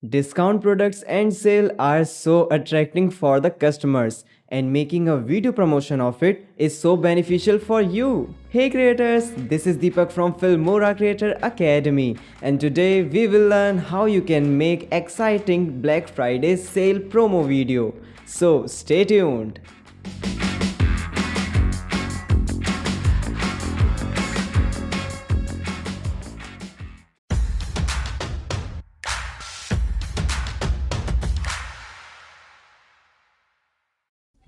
Discount products and sale are so attracting for the customers, and making a video promotion of it is so beneficial for you. Hey creators, this is Deepak from Filmora Creator Academy, and today we will learn how you can make exciting Black Friday sale promo video. So stay tuned.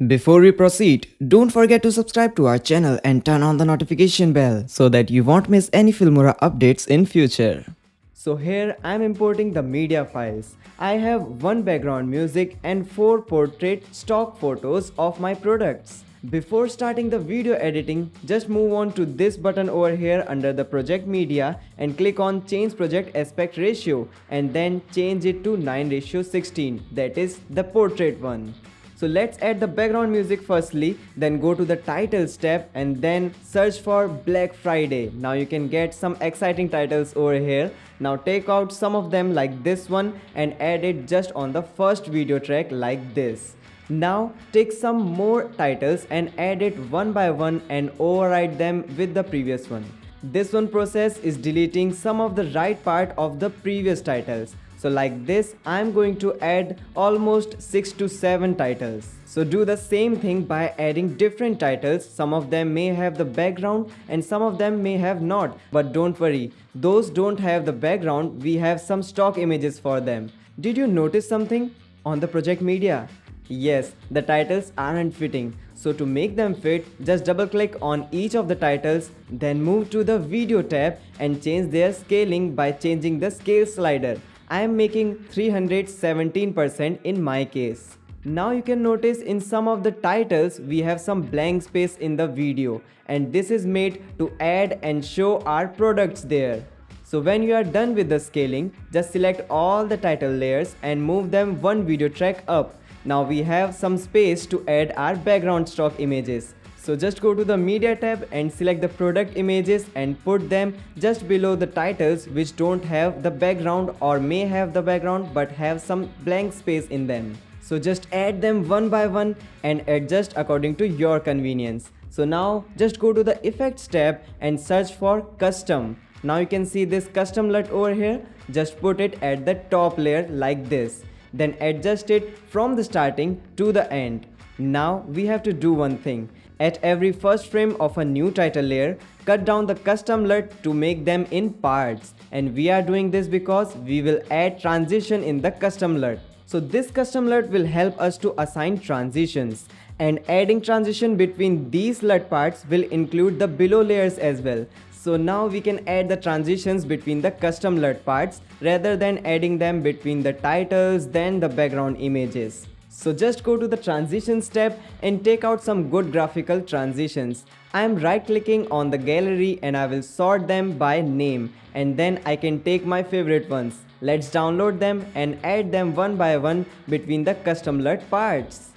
Before we proceed, don't forget to subscribe to our channel and turn on the notification bell so that you won't miss any Filmora updates in future. So here I am importing the media files. I have one background music and 4 portrait stock photos of my products. Before starting the video editing, just move on to this button over here under the project media and click on change project aspect ratio and then change it to 9:16, that is the portrait one. So let's add the background music firstly, then go to the titles tab and then search for Black Friday. Now you can get some exciting titles over here. Now take out some of them like this one and add it just on the first video track like this. Now take some more titles and add it one by one and override them with the previous one. This one process is deleting some of the right part of the previous titles. So like this, I'm going to add almost 6 to 7 titles. So do the same thing by adding different titles. Some of them may have the background and some of them may have not. But don't worry, those don't have the background, we have some stock images for them. Did you notice something on the project media? Yes, the titles aren't fitting. So to make them fit, just double click on each of the titles, then move to the video tab and change their scaling by changing the scale slider. I am making 317% in my case. Now you can notice in some of the titles we have some blank space in the video, and this is made to add and show our products there. So when you are done with the scaling, just select all the title layers and move them one video track up. Now we have some space to add our background stock images. So just go to the media tab and select the product images and put them just below the titles which don't have the background or may have the background but have some blank space in them. So just add them one by one and adjust according to your convenience. So now just go to the effects tab and search for custom. Now you can see this custom LUT over here. Just put it at the top layer like this. Then adjust it from the starting to the end. Now we have to do one thing. At every first frame of a new title layer, cut down the custom LUT to make them in parts. And we are doing this because we will add transition in the custom LUT. So this custom LUT will help us to assign transitions. And adding transition between these LUT parts will include the below layers as well. So now we can add the transitions between the custom LUT parts rather than adding them between the titles then the background images. So just go to the transitions tab and take out some good graphical transitions. I am right clicking on the gallery and I will sort them by name, and then I can take my favorite ones. Let's download them and add them one by one between the custom LUT parts.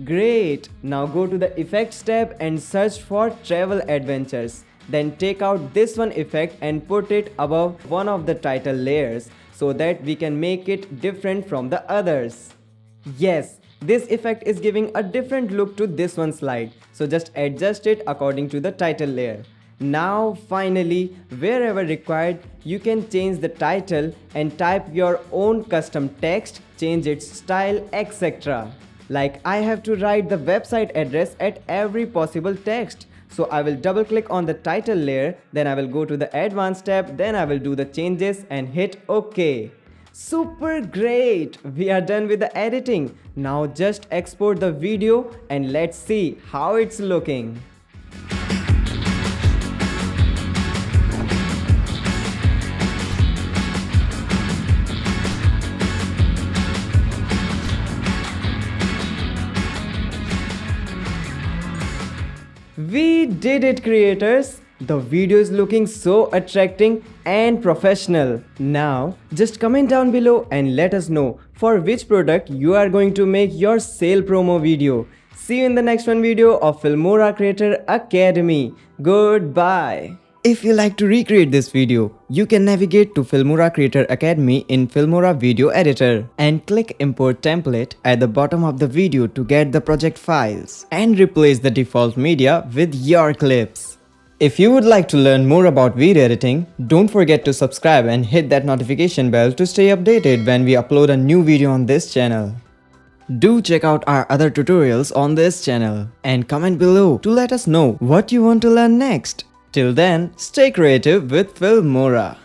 Great! Now go to the effects tab and search for travel adventures. Then take out this one effect and put it above one of the title layers so that we can make it different from the others. Yes, this effect is giving a different look to this one slide, so just adjust it according to the title layer. Now finally, wherever required, you can change the title and type your own custom text, change its style, etc. Like I have to write the website address at every possible text. So I will double click on the title layer, then I will go to the advanced tab, then I will do the changes and hit OK. Super great! We are done with the editing. Now just export the video and let's see how it's looking. We did it, creators! The video is looking so attracting and professional. Now, just comment down below and let us know for which product you are going to make your sale promo video. See you in the next one video of Filmora Creator Academy. Goodbye. If you like to recreate this video, you can navigate to Filmora Creator Academy in Filmora Video Editor and click Import Template at the bottom of the video to get the project files and replace the default media with your clips. If you would like to learn more about video editing, don't forget to subscribe and hit that notification bell to stay updated when we upload a new video on this channel. Do check out our other tutorials on this channel and comment below to let us know what you want to learn next. Till then, stay creative with Filmora.